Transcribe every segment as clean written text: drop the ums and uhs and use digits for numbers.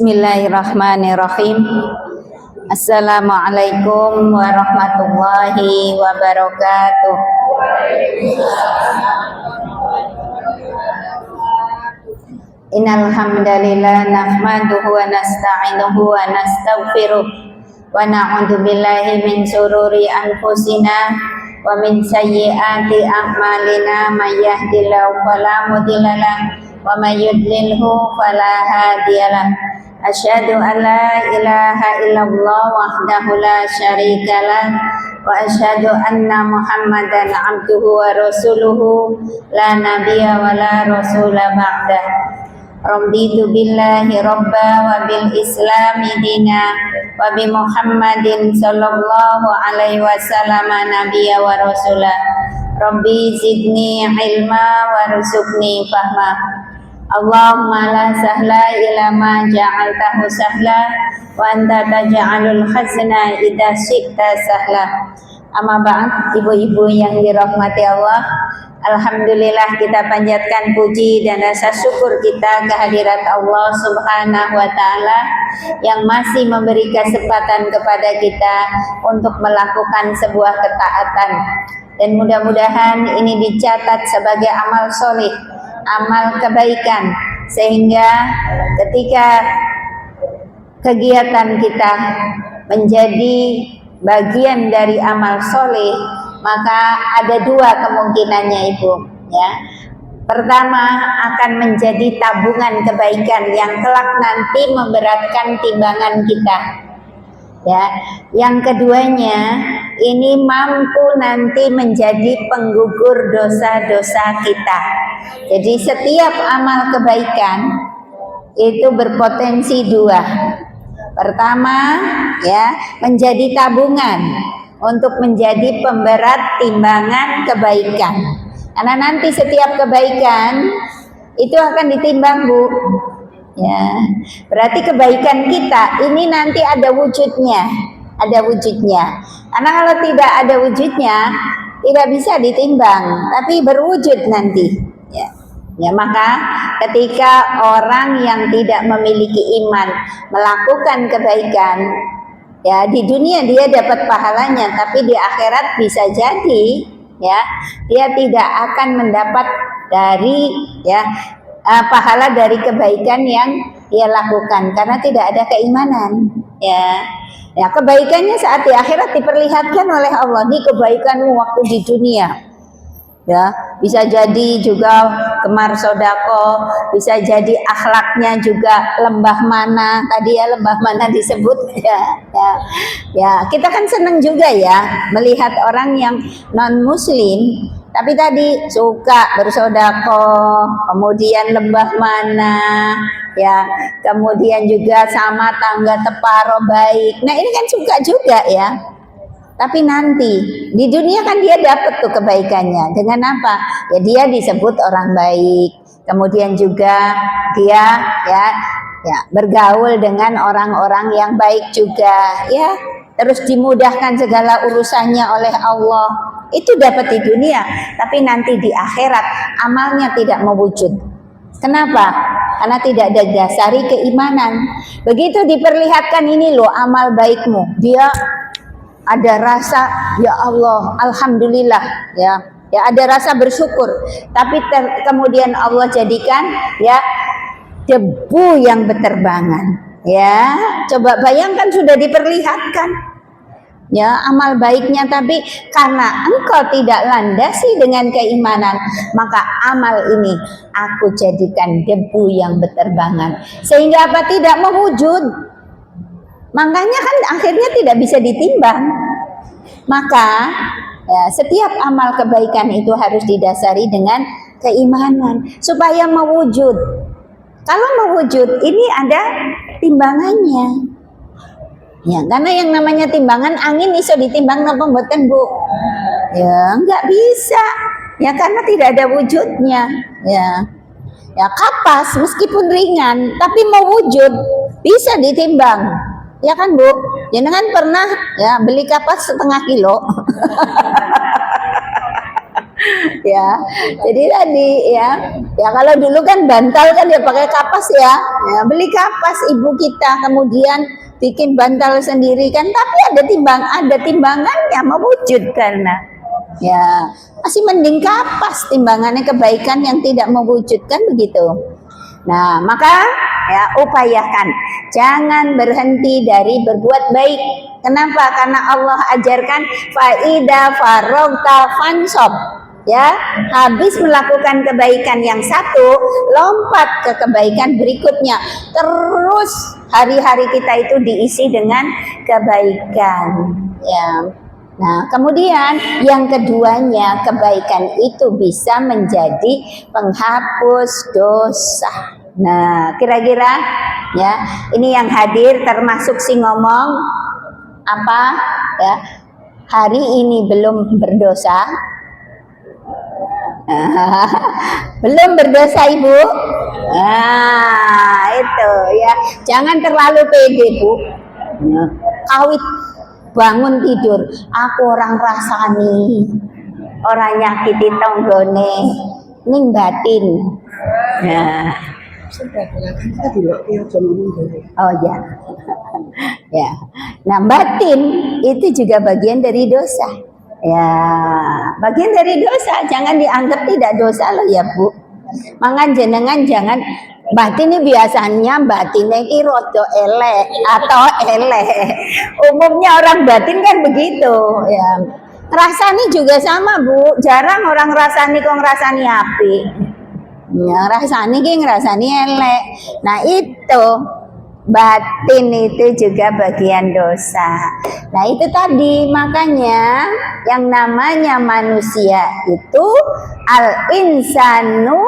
Bismillahirrahmanirrahim. Assalamualaikum warahmatullahi wabarakatuh. Innal hamdalillah nahmaduhu wa nasta'inuhu wa nastaghfiruh wa na'udzu billahi min shururi anfusina wa min sayyiati a'malina may yahdihillahu fala mudilla lahu wa may yudlilhu fala hadiyalah. Asyhadu an la ilaha illallah wahdahu la syarikalah wa asyhadu anna Muhammadan abduhu wa rasuluhu la nabiyya wa la rasula ba'dah. Raditu billahi rabba wa bil islami dina wa bi Muhammadin sallallahu alaihi wasallam nabiyya wa rasula. Rabbi zidni ilma warzuqni fahma. Allahumma la sahla illa ma ja'altahu sahla wa anta taj'alul hazna idza syi'ta sahla. Amma ba'd, ibu-ibu yang dirahmati Allah, alhamdulillah kita panjatkan puji dan rasa syukur kita kehadirat Allah Subhanahu wa taala yang masih memberi kesempatan kepada kita untuk melakukan sebuah ketaatan, dan mudah-mudahan ini dicatat sebagai amal soleh, amal kebaikan, sehingga ketika kegiatan kita menjadi bagian dari amal soleh, maka ada dua kemungkinannya ibu, ya. Pertama, akan menjadi tabungan kebaikan yang kelak nanti memberatkan timbangan kita, ya. Yang keduanya, ini mampu nanti menjadi penggugur dosa-dosa kita. Jadi setiap amal kebaikan itu berpotensi dua. Pertama, ya, menjadi tabungan untuk menjadi pemberat timbangan kebaikan. Karena nanti setiap kebaikan itu akan ditimbang, Bu. Ya, berarti kebaikan kita ini nanti ada wujudnya, Karena kalau tidak ada wujudnya, tidak bisa ditimbang, tapi berwujud nanti. Ya, maka ketika orang yang tidak memiliki iman melakukan kebaikan, ya, di dunia dia dapat pahalanya, tapi di akhirat bisa jadi, ya, dia tidak akan mendapat dari, ya, pahala dari kebaikan yang dia lakukan karena tidak ada keimanan, ya. Ya, kebaikannya saat di akhirat diperlihatkan oleh Allah, nih kebaikanmu waktu di dunia. Ya, bisa jadi juga gemar sodako, bisa jadi akhlaknya juga lembah mana, tadi ya lembah mana disebut, ya, kita kan senang juga ya melihat orang yang non muslim tapi tadi suka bersodako, kemudian lembah mana, ya, kemudian juga sama tangga teparo baik. Nah ini kan suka juga ya. Tapi nanti di dunia kan dia dapat tuh kebaikannya dengan apa? Ya dia disebut orang baik. Kemudian juga dia ya bergaul dengan orang-orang yang baik juga, ya. Terus dimudahkan segala urusannya oleh Allah. Itu dapat di dunia, tapi nanti di akhirat amalnya tidak mewujud. Kenapa? Karena tidak ada dasari keimanan. Begitu diperlihatkan ini loh amal baikmu, dia ada rasa ya Allah, alhamdulillah, ya ada rasa bersyukur, tapi kemudian Allah jadikan ya debu yang berterbangan, ya. Coba bayangkan sudah diperlihatkan ya amal baiknya, tapi karena engkau tidak landasi dengan keimanan, maka amal ini aku jadikan debu yang berterbangan, sehingga apa? Tidak mewujud. Makanya kan akhirnya tidak bisa ditimbang. Maka ya, setiap amal kebaikan itu harus didasari dengan keimanan supaya mewujud. Kalau mewujud ini ada timbangannya. Ya, karena yang namanya timbangan angin iso ditimbang napa mboten, Bu? Ya, enggak bisa. Ya karena tidak ada wujudnya. Ya. Ya kapas meskipun ringan tapi mewujud bisa ditimbang. Ya kan Bu, jenengan pernah ya beli kapas setengah kilo? Ya, jadi tadi ya kalau dulu kan bantal kan ya pakai kapas ya, beli kapas ibu kita, kemudian bikin bantal sendiri kan, tapi ada timbangannya mewujud karena ya masih mending kapas timbangannya kebaikan yang tidak mewujudkan begitu. Nah, maka ya upayakan jangan berhenti dari berbuat baik. Kenapa? Karena Allah ajarkan faida farogta fansob. Ya, habis melakukan kebaikan yang satu, lompat ke kebaikan berikutnya. Terus hari-hari kita itu diisi dengan kebaikan. Ya. Nah, kemudian yang keduanya, kebaikan itu bisa menjadi penghapus dosa. Nah, kira-kira ya, ini yang hadir termasuk si ngomong apa? Ya, hari ini belum berdosa. Belum berdosa ibu. Nah, itu ya, jangan terlalu pede bu. Kawit bangun tidur, aku orang rasani, orang nyakiti tonggone, ning batin. Nah, oh ya, ya. Nah batin itu juga bagian dari dosa. Ya, bagian dari dosa, jangan dianggap tidak dosa loh ya bu. Mangan jenengan jangan batin ini biasanya batinnya ini rodo elek atau elek. Umumnya orang batin kan begitu ya. Rasani juga sama bu, jarang orang rasani kok ngrasani api. Ya, rasani ki ngrasani elek. Nah itu batin itu juga bagian dosa. Nah itu tadi makanya yang namanya manusia itu al insanu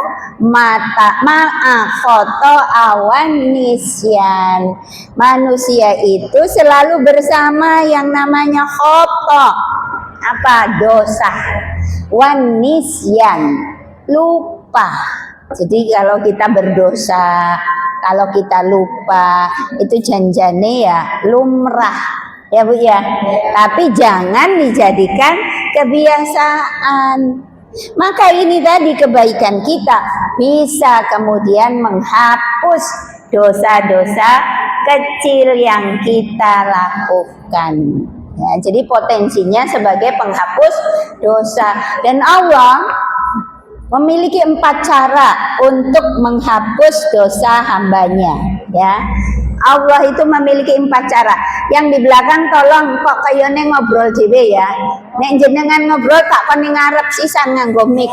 ma'a khoto awan nisyan. Manusia itu selalu bersama yang namanya khoto, apa? Dosa, wan nisyan, lupa. Jadi kalau kita berdosa, kalau kita lupa, itu janjane ya lumrah ya bu ya. Tapi jangan dijadikan kebiasaan. Maka ini tadi kebaikan kita bisa kemudian menghapus dosa-dosa kecil yang kita lakukan. Ya, jadi potensinya sebagai penghapus dosa. Dan Allah memiliki 4 cara untuk menghapus dosa hambanya. Ya, Allah itu memiliki 4 cara. Yang di belakang tolong kok kayone ngobrol dhewe ya. Nek jenengan ngobrol tak kon ngarep sisan nganggo mic.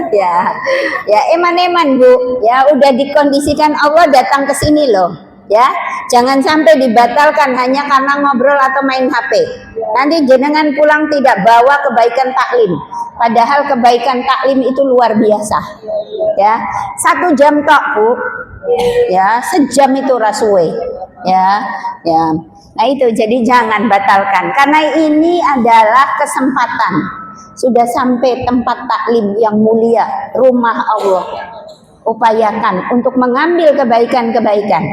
Ya. ya eman-eman bu. Ya udah dikondisikan Allah datang ke sini loh. Ya, jangan sampai dibatalkan hanya karena ngobrol atau main HP. Nanti jenengan pulang tidak bawa kebaikan taklim. Padahal kebaikan taklim itu luar biasa. Ya, 1 jam tok bu. Ya, sejam itu rasuwe. Ya. Nah itu jadi jangan batalkan. Karena ini adalah kesempatan. Sudah sampai tempat taklim yang mulia, rumah Allah. Upayakan untuk mengambil kebaikan-kebaikan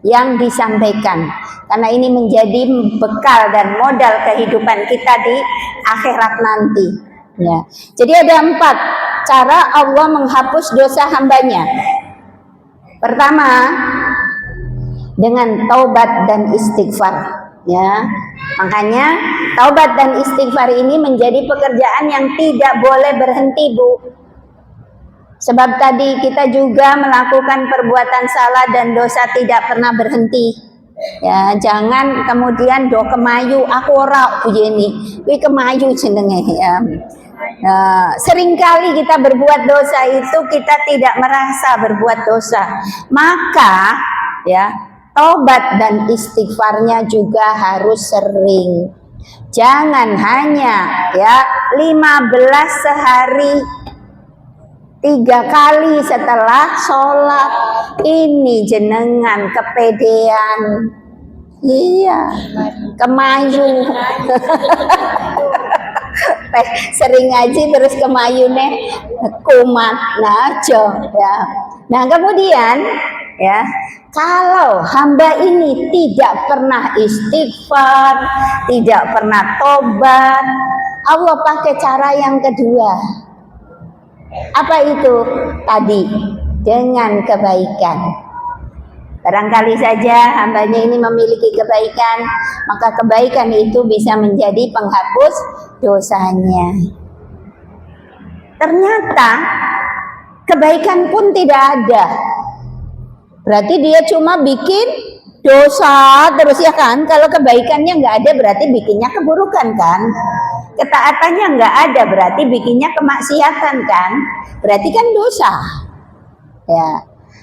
yang disampaikan, karena ini menjadi bekal dan modal kehidupan kita di akhirat nanti. Ya. Jadi ada 4 cara Allah menghapus dosa hambanya. Pertama, dengan taubat dan istighfar. Ya, makanya taubat dan istighfar ini menjadi pekerjaan yang tidak boleh berhenti bu. Sebab tadi kita juga melakukan perbuatan salah dan dosa tidak pernah berhenti. Ya, jangan kemudian do kemayu aku ora uyeni, kuwi kemayu jenenge ya. Seringkali kita berbuat dosa itu kita tidak merasa berbuat dosa. Maka ya, taubat dan istighfarnya juga harus sering. Jangan hanya ya 15 sehari 3 kali setelah sholat. Ini jenengan kepedean. Iya, kemayu. Sering ngaji terus kemayune kumat najo ya. Nah kemudian ya, kalau hamba ini tidak pernah istighfar, tidak pernah tobat, Allah pakai cara yang kedua. Apa itu? Tadi, dengan kebaikan. Barangkali saja hambanya ini memiliki kebaikan, maka kebaikan itu bisa menjadi penghapus dosanya. Ternyata kebaikan pun tidak ada. Berarti dia cuma bikin dosa terus, ya kan? Kalau kebaikannya nggak ada berarti bikinnya keburukan kan? Ketaatannya nggak ada berarti bikinnya kemaksiatan kan? Berarti kan dosa. Ya.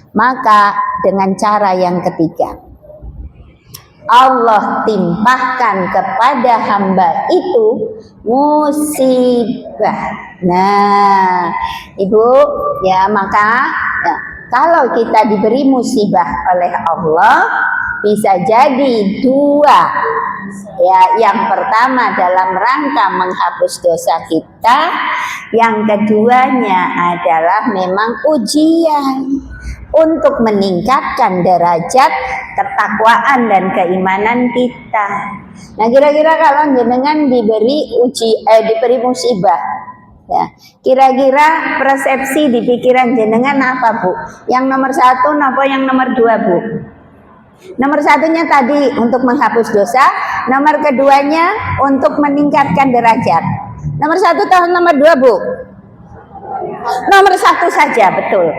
Maka dengan cara yang ketiga, Allah timpahkan kepada hamba itu musibah. Nah, Ibu, ya maka ya, kalau kita diberi musibah oleh Allah bisa jadi dua. Ya, yang pertama dalam rangka menghapus dosa kita, yang keduanya adalah memang ujian untuk meningkatkan derajat ketakwaan dan keimanan kita. Nah, kira-kira kalau jenengan diberi diberi musibah, ya, kira-kira persepsi di pikiran jenengan apa, Bu? Yang nomor 1 apa yang nomor 2, Bu? Nomor 1-nya tadi untuk menghapus dosa, nomor keduanya untuk meningkatkan derajat. Nomor 1 atau nomor 2, Bu? Nomor 1 saja, betul.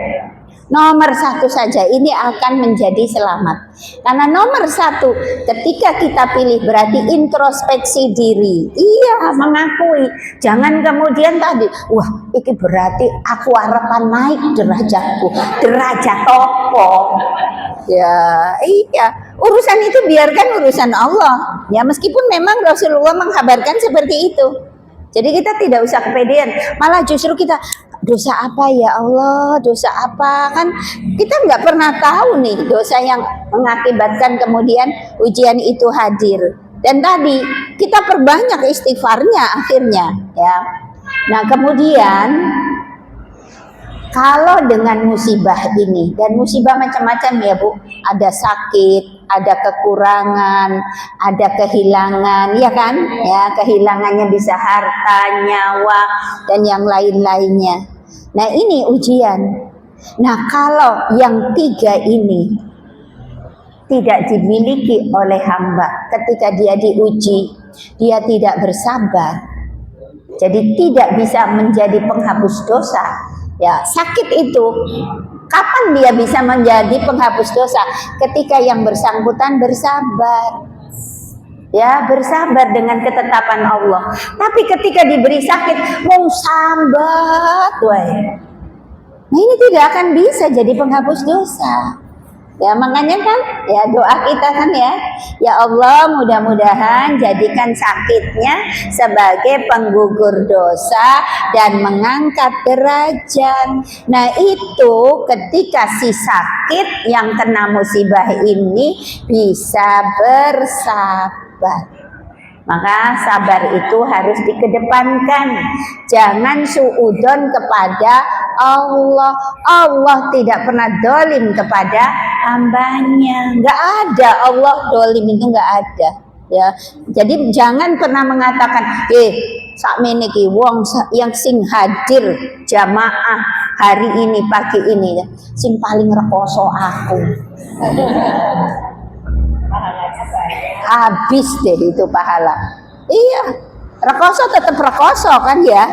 Nomor 1 saja, ini akan menjadi selamat. Karena nomor 1, ketika kita pilih berarti introspeksi diri. Iya, mengakui. Jangan kemudian tadi, wah, ini berarti aku harapan naik derajatku, derajat topo. Ya, iya. Urusan itu biarkan urusan Allah. Ya, meskipun memang Rasulullah mengkabarkan seperti itu. Jadi kita tidak usah kepedean, malah justru kita dosa apa ya Allah, dosa apa, kan kita nggak pernah tahu nih dosa yang mengakibatkan kemudian ujian itu hadir. Dan tadi kita perbanyak istighfarnya akhirnya, ya. Nah kemudian kalau dengan musibah ini, dan musibah macam-macam ya Bu, ada sakit, ada kekurangan, ada kehilangan, ya kan? Ya, kehilangannya bisa harta, nyawa, dan yang lain-lainnya. Nah, ini ujian. Nah, kalau yang 3 ini tidak dimiliki oleh hamba ketika dia diuji, dia tidak bersabar. Jadi tidak bisa menjadi penghapus dosa. Ya, sakit itu kapan dia bisa menjadi penghapus dosa? Ketika yang bersangkutan bersabar. Ya, bersabar dengan ketetapan Allah. Tapi ketika diberi sakit, mau sambat, nah ini tidak akan bisa jadi penghapus dosa. Ya, makanya kan ya doa kita kan ya Allah, mudah-mudahan jadikan sakitnya sebagai penggugur dosa dan mengangkat derajat. Nah, itu ketika si sakit yang kena musibah ini bisa bersabar. Maka sabar itu harus dikedepankan. Jangan suudon kepada Allah. Allah tidak pernah dolim kepada hambanya. Nggak ada Allah dolim, itu nggak ada. Ya, jadi jangan pernah mengatakan, sakmene ki wong yang sing hadir jamaah hari ini pagi ini ya, sing paling rekoso aku. Habis deh itu pahala. Iya, rekoso tetap rekoso kan ya.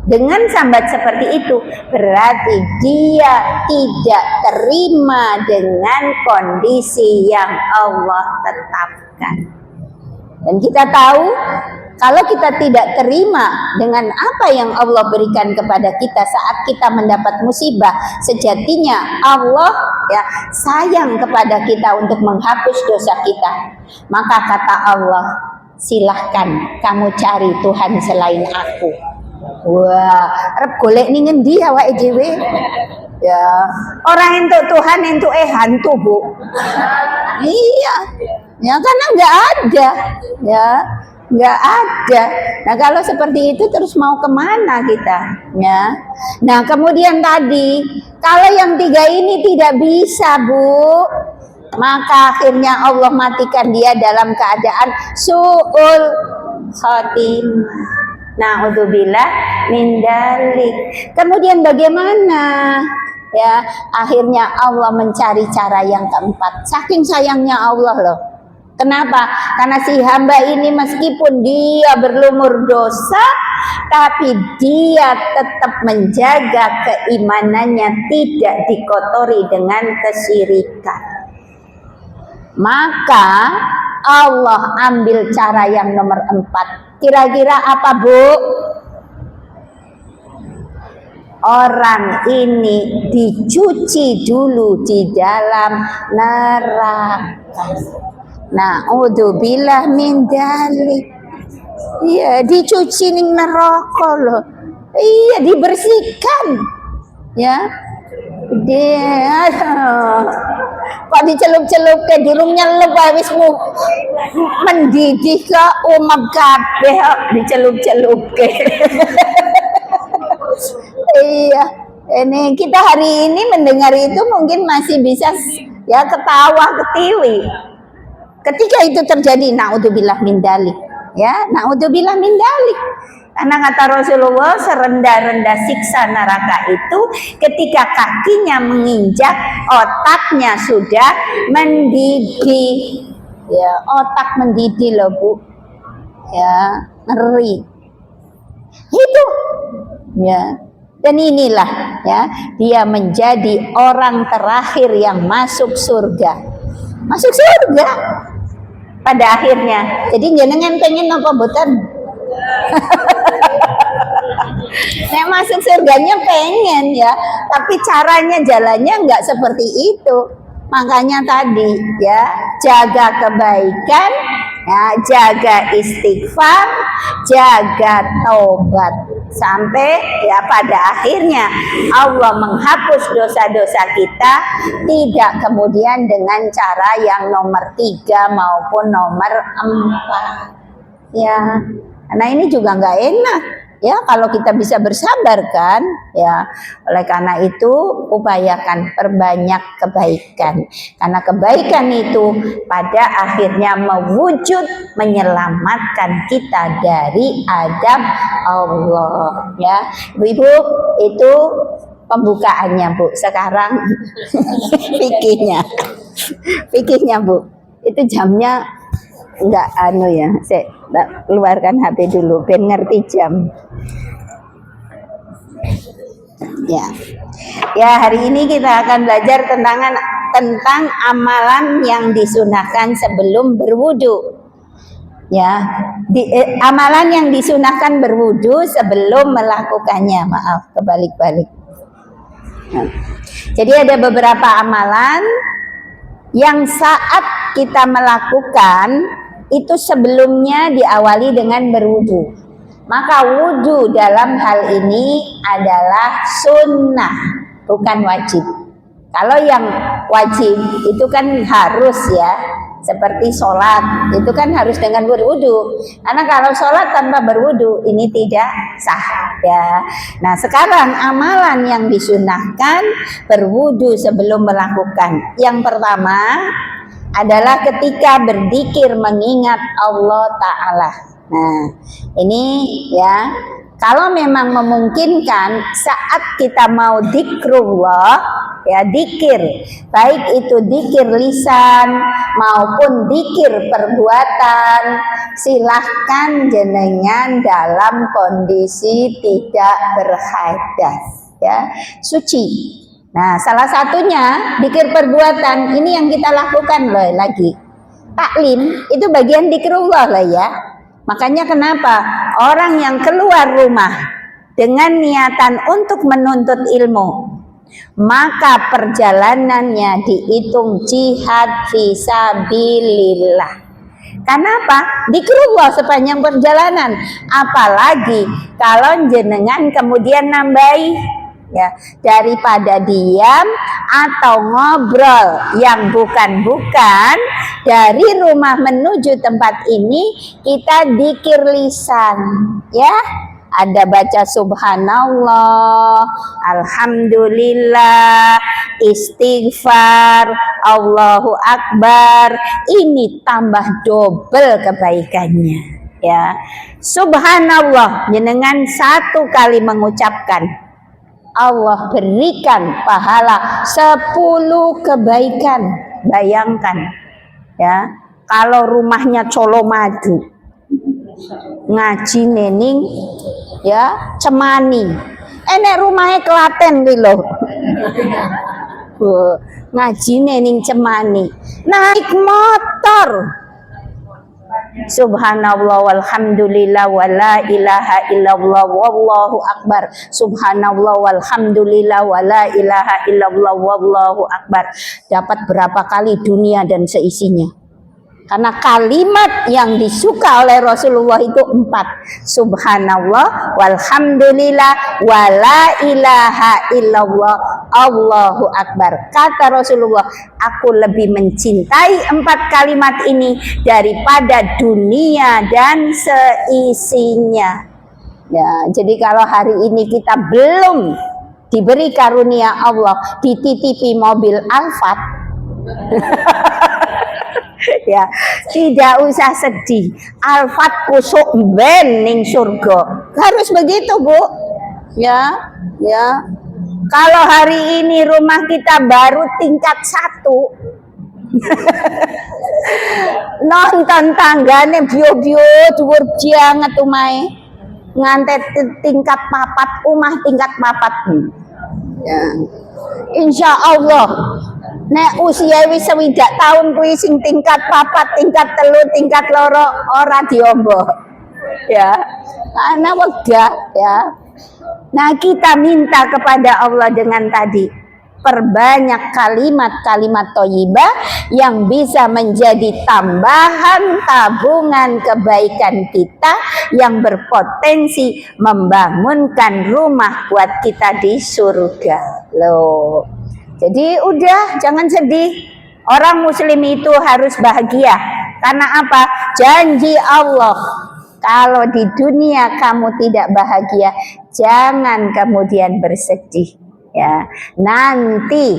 Dengan sambat seperti itu berarti dia tidak terima dengan kondisi yang Allah tetapkan. Dan kita tahu kalau kita tidak terima dengan apa yang Allah berikan kepada kita saat kita mendapat musibah, sejatinya Allah ya sayang kepada kita untuk menghapus dosa kita. Maka kata Allah, silahkan kamu cari Tuhan selain aku. Wah, arep golek ning ngendi awake dhewe? Ya, orang entuk Tuhan entuk hantu, Bu. Iya. Ya karena nggak ada, ya nggak ada. Nah kalau seperti itu terus mau kemana kita, ya? Nah kemudian tadi kalau yang 3 ini tidak bisa, Bu, maka akhirnya Allah matikan dia dalam keadaan su'ul khotimah. Na'udzubillah min dzalik. Kemudian bagaimana? Ya, akhirnya Allah mencari cara yang keempat. Saking sayangnya Allah loh. Kenapa? Karena si hamba ini meskipun dia berlumur dosa, tapi dia tetap menjaga keimanannya tidak dikotori dengan kesyirikan. Maka Allah ambil cara yang nomor 4. Kira-kira apa, Bu? Orang ini dicuci dulu di dalam neraka. Na'udzubillah min dzalik. Iya, dicuci ning neraka loh. Iya, dibersihkan. Ya. Dia kok dicelup-celup ke durung nyelup wis mendidih ke umap kabeh dicelup-celup ke. Iya, ini kita hari ini mendengar itu mungkin masih bisa ya ketawa ketiwi. Ketika itu terjadi, na'udzubillah min dzalik. Ya, na'udzubillah min dzalik. Karena kata Rasulullah, serendah-rendah siksa neraka itu ketika kakinya menginjak, otaknya sudah mendidih. Ya, otak mendidih loh, Bu. Ya, ngeri. Itu. Ya. Dan inilah ya, dia menjadi orang terakhir yang masuk surga. Masuk surga pada akhirnya. Jadi jenengan pengen apa boten? Nek masuk surganya pengen ya, tapi caranya jalannya nggak seperti itu. Makanya tadi ya, jaga kebaikan, ya, jaga istighfar, jaga taubat, sampai ya pada akhirnya Allah menghapus dosa-dosa kita, tidak kemudian dengan cara yang nomor 3 maupun nomor 4 ya. Nah ini juga nggak enak ya kalau kita bisa bersabar kan ya. Oleh karena itu upayakan perbanyak kebaikan, karena kebaikan itu pada akhirnya mewujud menyelamatkan kita dari adab Allah ya. Ibu-ibu, itu pembukaannya Bu. Sekarang fikihnya Bu. Itu jamnya enggak ya, saya keluarkan HP dulu biar ngerti jam. Ya, hari ini kita akan belajar tentang amalan yang disunahkan sebelum berwudu. Ya, amalan yang disunahkan berwudu sebelum melakukannya. Maaf, kebalik-balik. Nah, jadi ada beberapa amalan yang saat kita melakukan itu sebelumnya diawali dengan berwudu. Maka wudu dalam hal ini adalah sunnah, bukan wajib. Kalau yang wajib itu kan harus ya, seperti sholat itu kan harus dengan berwudu. Karena kalau sholat tanpa berwudu ini tidak sah ya. Nah sekarang amalan yang disunahkan berwudu sebelum melakukan. Yang pertama adalah ketika berzikir mengingat Allah Ta'ala. Nah ini ya, kalau memang memungkinkan saat kita mau dzikrullah ya, dzikir, baik itu dzikir lisan maupun dzikir perbuatan, silahkan jenengan dalam kondisi tidak berhadas ya, suci. Nah salah satunya dzikir perbuatan ini yang kita lakukan loh, lagi taklim itu bagian dzikrullah lah ya. Makanya kenapa orang yang keluar rumah dengan niatan untuk menuntut ilmu, maka perjalanannya dihitung jihad fisabilillah. Kenapa? Dzikrullah sepanjang perjalanan. Apalagi kalau jenengan kemudian nambahi ya, daripada diam atau ngobrol yang bukan-bukan, dari rumah menuju tempat ini kita dzikir lisan ya. Ada baca subhanallah, alhamdulillah, istighfar, Allahu akbar. Ini tambah double kebaikannya Ya, subhanallah, jenengan satu kali mengucapkan, Allah berikan pahala 10 kebaikan. Bayangkan, ya, kalau rumahnya Colomadu, ngaji nening, ya, Cemani, enek rumahnya Klaten lho. Ngaji nening Cemani, naik motor. Subhanallah walhamdulillah wala ilaha illallah wallahu akbar. Subhanallah walhamdulillah wala ilaha illallah wallahu akbar. Dapat berapa kali dunia dan seisinya? Karena kalimat yang disuka oleh Rasulullah itu 4. Subhanallah walhamdulillah wala ilaha illallah Allahu akbar. Kata Rasulullah, aku lebih mencintai 4 kalimat ini daripada dunia dan seisinya. Ya, jadi kalau hari ini kita belum diberi karunia Allah dititipi mobil Alphard, ya, tidak usah sedih. Alphard kusuk ben ning surga. Harus begitu, Bu. Ya, ya. Kalau hari ini rumah kita baru tingkat 1, nonton tanggane bio-bio dhuwur banget omahe. Nganti tingkat 4, omah tingkat 4. Ya. Insya Allah nek usia wis 60 tahun kuwi sing tingkat 4, tingkat 3, tingkat 2 ora diombo. Ya. Karena wegah, ya. Nah, kita minta kepada Allah dengan tadi, perbanyak kalimat-kalimat thayyibah yang bisa menjadi tambahan tabungan kebaikan kita yang berpotensi membangunkan rumah buat kita di surga. Loh. Jadi udah, jangan sedih. Orang muslim itu harus bahagia. Karena apa? Janji Allah. Kalau di dunia kamu tidak bahagia, jangan kemudian bersedih. Ya, nanti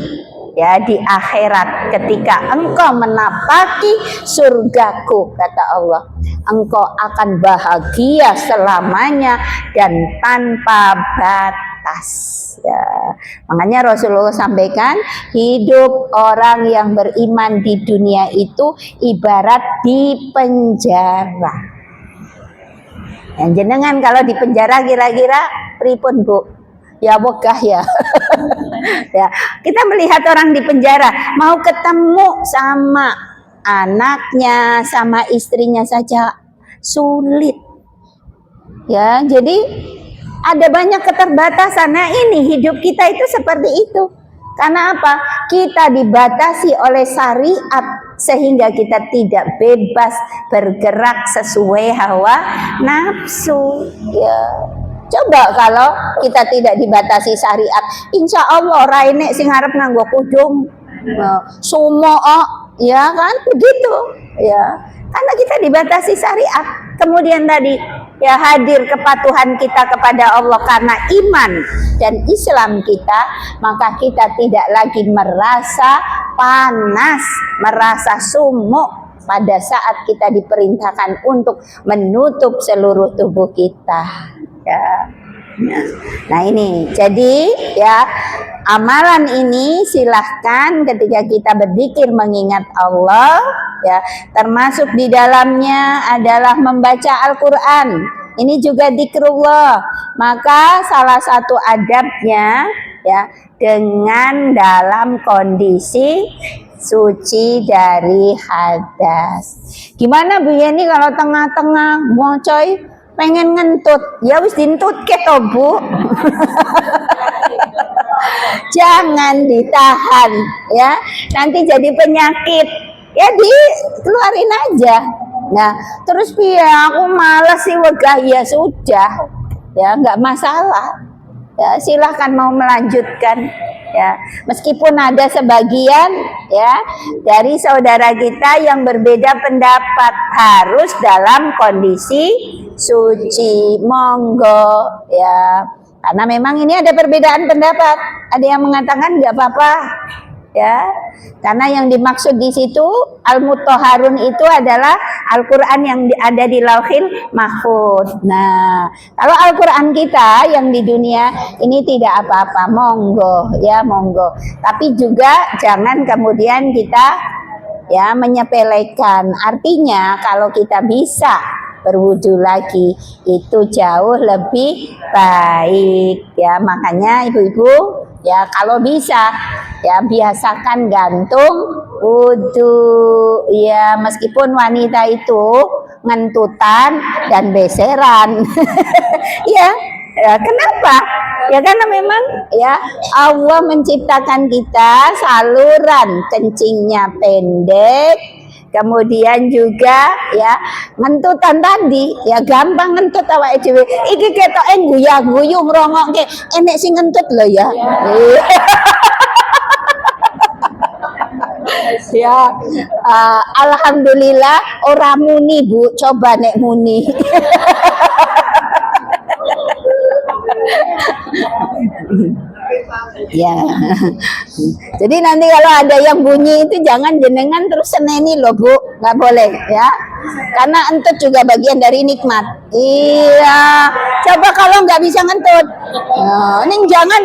ya di akhirat ketika engkau menapaki surgaku, kata Allah, engkau akan bahagia selamanya dan tanpa batas. Ya, makanya Rasulullah sampaikan, hidup orang yang beriman di dunia itu ibarat di penjara. Yang jenengan kalau di penjara kira-kira pripun, Bu? Ya wegah ya. Ya, kita melihat orang di penjara mau ketemu sama anaknya, sama istrinya saja sulit. Ya, jadi ada banyak keterbatasan. Nah, ini hidup kita itu seperti itu. Karena apa? Kita dibatasi oleh syariat sehingga kita tidak bebas bergerak sesuai hawa nafsu. Ya. Coba kalau kita tidak dibatasi syariat, insya Allah rainek sing arep nganggo kudung, sumo, ya kan begitu, ya. Karena kita dibatasi syariat. Kemudian tadi ya hadir kepatuhan kita kepada Allah karena iman dan Islam kita, maka kita tidak lagi merasa panas, merasa sumuk pada saat kita diperintahkan untuk menutup seluruh tubuh kita. Ya. Nah ini, jadi ya amalan ini silahkan ketika kita berzikir mengingat Allah, ya termasuk di dalamnya adalah membaca Al-Quran. Ini juga zikrullah. Maka salah satu adabnya ya dengan dalam kondisi suci dari hadas. Gimana Bu Yeni kalau tengah-tengah mau coy pengen ngentut, ya wis dintut ke to Bu. Jangan ditahan ya, nanti jadi penyakit. Ya dikeluarin aja. Nah, terus ya aku malas sih wegah, ya sudah. Ya nggak masalah. Ya silahkan mau melanjutkan. Ya, meskipun ada sebagian ya dari saudara kita yang berbeda pendapat harus dalam kondisi suci, monggo ya. Karena memang ini ada perbedaan pendapat. Ada yang mengatakan nggak apa-apa ya. Karena yang dimaksud di situ al-mutahharun itu adalah Al-Qur'an yang ada di Lauhil Mahfuz. Nah, kalau Al-Qur'an kita yang di dunia ini tidak apa-apa, monggo ya, monggo. Tapi juga jangan kemudian kita ya menyepelekan. Artinya kalau kita bisa berwudu lagi itu jauh lebih baik ya. Makanya ibu-ibu ya kalau bisa ya biasakan gantung wudu ya, meskipun wanita itu ngentutan dan beseran. Ya, ya kenapa? Ya karena memang ya Allah menciptakan kita saluran kencingnya pendek. Kemudian juga ya ngentutan tadi ya gampang ngentut awake dhewe. Iki ketoke guyah-guyu ngrungokke enek sing ngentut lho ya. Ya, alhamdulillah ora muni Bu, coba nek muni. Ya, jadi nanti kalau ada yang bunyi itu jangan jenengan terus seneni loh Bu, nggak boleh ya, karena entut juga bagian dari nikmat. Iya, coba kalau nggak bisa ngentut, ini jangan.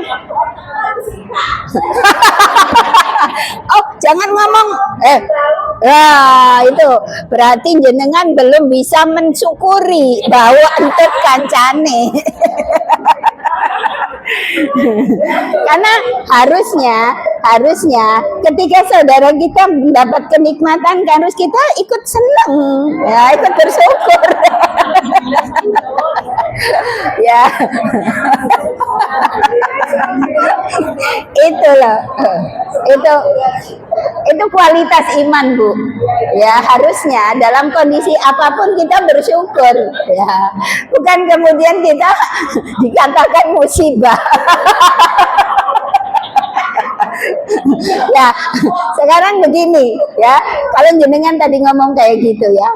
Oh, jangan ngomong. Nah, itu berarti jenengan belum bisa mensyukuri bahwa entut kancane. Karena harusnya ketika saudara kita mendapat kenikmatan harus kita ikut senang ya, ikut bersyukur. Ya. Itu loh. Itu kualitas iman Bu ya, harusnya dalam kondisi apapun kita bersyukur ya, bukan kemudian kita dikatakan musibah. Ya sekarang begini ya, kalau jenengan tadi ngomong kayak gitu ya,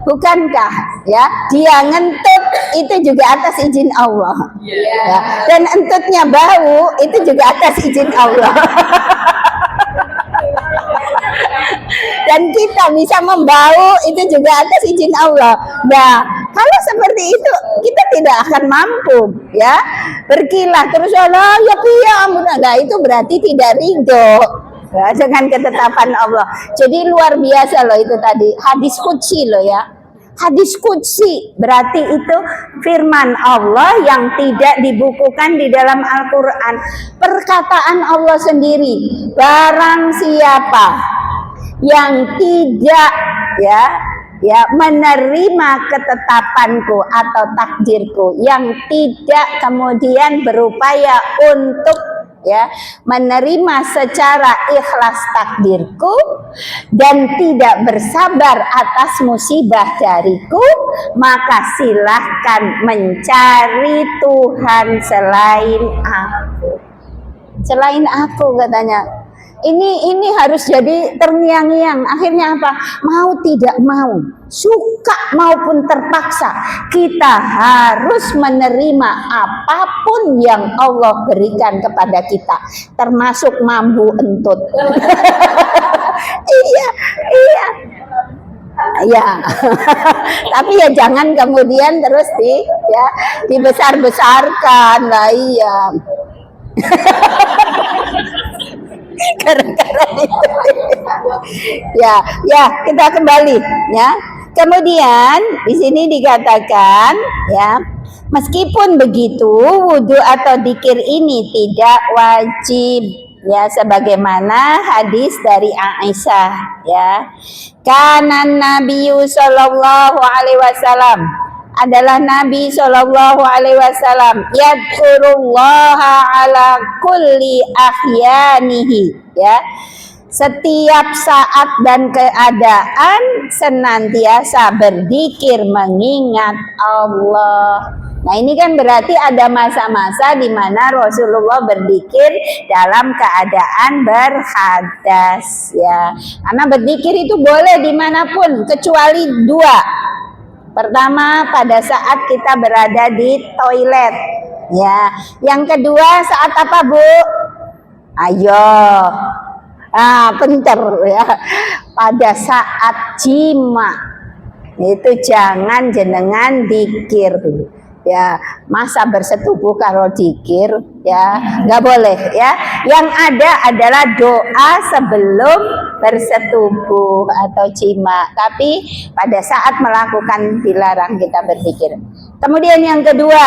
bukankah ya dia ngentut itu juga atas izin Allah ya, dan entutnya bau itu juga atas izin Allah. Dan kita bisa membau itu juga atas izin Allah. Nah, kalau seperti itu kita tidak akan mampu ya berkilah terus Allah ya piye ampun. Nah, itu berarti tidak ridho ya, dengan ketetapan Allah. Jadi luar biasa loh itu tadi hadis qudsi loh ya. Hadis qudsi berarti itu firman Allah yang tidak dibukukan di dalam Al-Quran. Perkataan Allah sendiri, barang siapa yang tidak ya menerima ketetapanku atau takdirku, yang tidak kemudian berupaya untuk ya menerima secara ikhlas takdirku dan tidak bersabar atas musibah dariku, maka silahkan mencari Tuhan selain aku katanya. Ini harus jadi terngiang-ngiang. Akhirnya apa? Mau tidak mau, suka maupun terpaksa, kita harus menerima apapun yang Allah berikan kepada kita, termasuk mambu entut. Iya. Ya, tapi ya jangan kemudian terus dibesar-besarkan lah, iya. Gara-gara itu. Ya, kita kembali ya. Kemudian di sini dikatakan ya, meskipun begitu wudu atau dzikir ini tidak wajib ya, sebagaimana hadis dari Aisyah ya. Kanan Nabi sallallahu alaihi wasallam, adalah Nabi sallallahu alaihi wasallam yadkurullaha ala kulli ahyanihi ya, setiap saat dan keadaan senantiasa berzikir mengingat Allah. Nah ini kan berarti ada masa-masa di mana Rasulullah berzikir dalam keadaan berhadas ya. Karena berzikir itu boleh dimanapun kecuali dua. Pertama pada saat kita berada di toilet ya. Yang kedua saat apa Bu? Ayo. Pinter ya. Pada saat jima itu jangan jenengan dikir ya, masa bersetubuh kalau dikir ya, nggak boleh ya. Yang ada adalah doa sebelum bersetubuh atau jima, tapi pada saat melakukan dilarang kita berzikir. Kemudian yang kedua,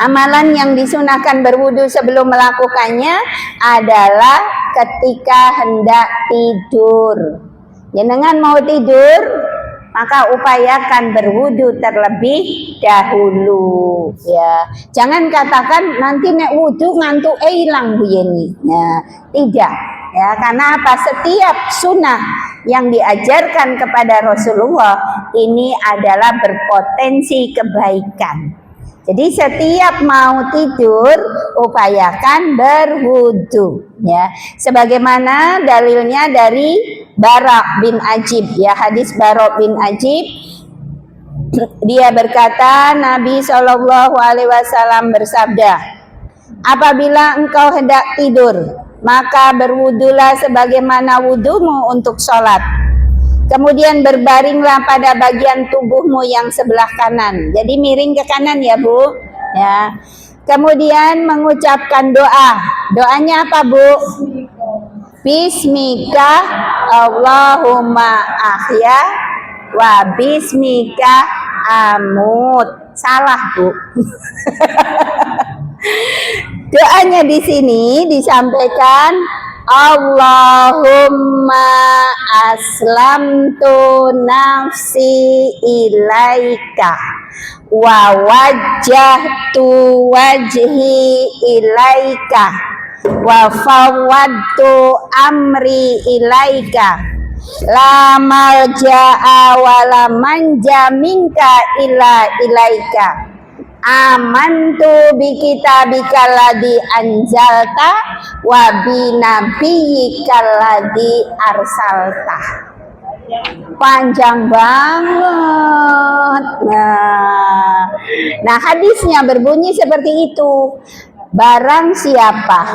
amalan yang disunahkan berwudu sebelum melakukannya adalah ketika hendak tidur. Jenengan mau tidur, maka upayakan berwudu terlebih dahulu ya. Jangan katakan nanti nek wudu ngantuk hilang Bu Yeni. Nah, tidak ya, karena apa? Setiap sunnah yang diajarkan kepada Rasulullah ini adalah berpotensi kebaikan. Jadi setiap mau tidur upayakan berwudu ya. Sebagaimana dalilnya dari Bara bin Ajib ya, hadis Bara bin Ajib. Dia berkata, Nabi SAW bersabda, apabila engkau hendak tidur, maka berwudulah sebagaimana wudumu untuk sholat. Kemudian berbaringlah pada bagian tubuhmu yang sebelah kanan. Jadi miring ke kanan ya Bu. Ya. Kemudian mengucapkan doa. Doanya apa Bu? Bismika Allahumma ahya wa bismika amut. Salah Bu. Doanya di sini disampaikan, Allahumma aslamtu nafsi ilaika wa wajjahtu wajhi ilaika wa fawwadtu amri ilaika la malja'a wa la manja minka illa ilaika amantu bi kitabika ladzi anzalta wa bi nabiyyika ladzi arsalta. Panjang banget. Nah, hadisnya berbunyi seperti itu. Barang siapa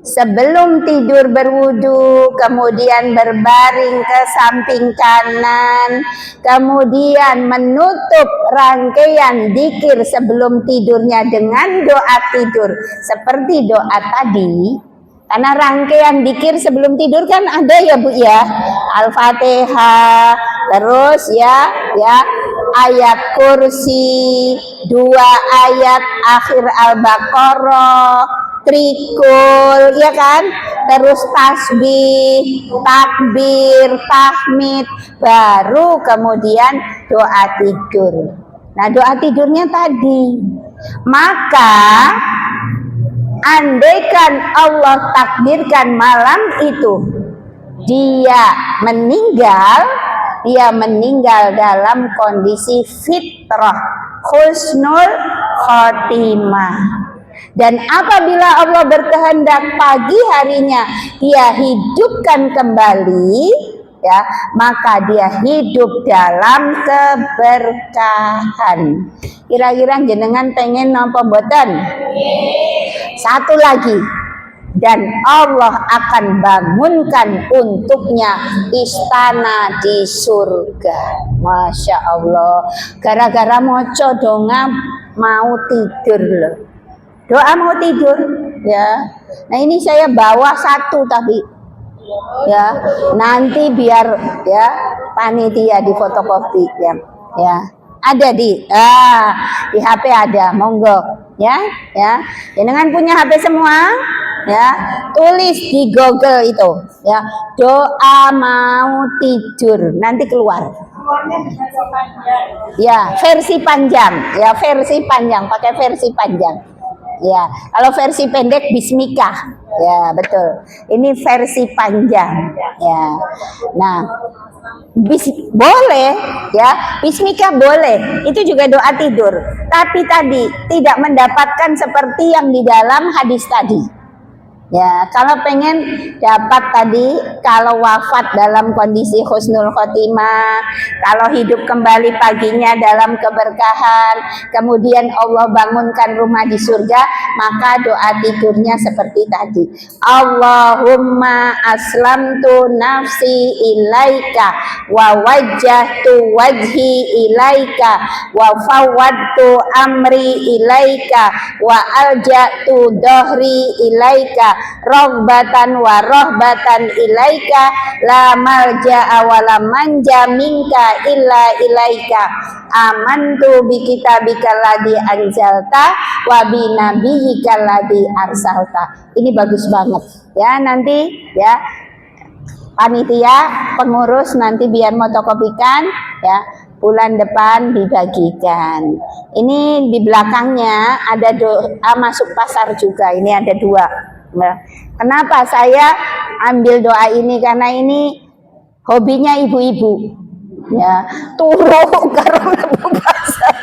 sebelum tidur berwudu, kemudian berbaring ke samping kanan, kemudian menutup rangkaian dzikir sebelum tidurnya dengan doa tidur seperti doa tadi. Karena rangkaian dzikir sebelum tidur kan ada ya Bu ya, Al-Fatihah, terus ya ayat kursi, 2 ayat akhir Al-Baqarah, trikul ya kan, terus tasbih, takbir, tahmid, baru kemudian doa tidur. Nah, doa tidurnya tadi. Maka andaikan Allah takdirkan malam itu dia meninggal dalam kondisi fitrah, husnul khotimah. Dan apabila Allah berkehendak pagi harinya dia hidupkan kembali ya, maka dia hidup dalam keberkahan. Kira-kira jenengan pengen napa mboten? Satu lagi, dan Allah akan bangunkan untuknya istana di surga. Masya Allah, gara-gara moco donga mau tidur loh. Doa mau tidur ya. Nah, ini saya bawa satu tapi ya, nanti biar ya panitia di fotokopi ya. Ada di HP ada, monggo ya. Jangan punya HP semua ya, tulis di Google itu ya, doa mau tidur, nanti keluar ya, versi panjang ya, pakai versi panjang ya. Kalau versi pendek bismika ya, betul, ini versi panjang ya. Nah, boleh ya, bismika boleh, itu juga doa tidur, tapi tadi tidak mendapatkan seperti yang di dalam hadis tadi Ya, kalau pengen dapat tadi, kalau wafat dalam kondisi husnul khotimah, kalau hidup kembali paginya dalam keberkahan, kemudian Allah bangunkan rumah di surga, maka doa tidurnya seperti tadi. Allahumma aslamtu nafsi ilaika wa wajjahtu wajhi ilaika wa fawwadtu amri ilaika wa alja'tu dhahri ilaika rohbatan wa rohbatan ilaika la malja'a wa la manja minka illa ilaika amantu bi kitabika ladzi anzalta wa bi nabiyyika ladzi arsalta. Ini bagus banget ya, nanti ya panitia pengurus nanti biar motokopikan ya, bulan depan dibagikan. Ini di belakangnya ada doa masuk pasar juga, ini ada 2. Nah, kenapa saya ambil doa ini? Karena ini hobinya ibu-ibu ya, turu karena pasar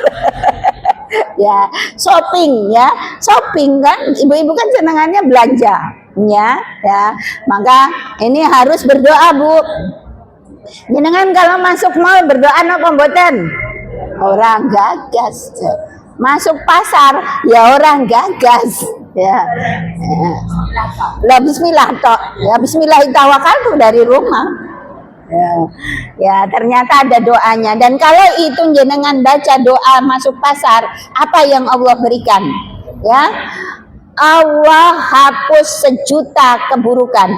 ya, shopping ya, shopping kan, ibu-ibu kan senangannya belanja ya, maka ini harus berdoa Bu. Jenengan kalau masuk mall berdoa napa mboten? Orang gagas. Masuk pasar ya orang gagas ya. Lah bismillah tok. Ya bismillah tawakal dari rumah. Ya, ternyata ada doanya. Dan kalau itu jenengan baca doa masuk pasar, apa yang Allah berikan? Ya. Allah hapus 1 juta keburukan.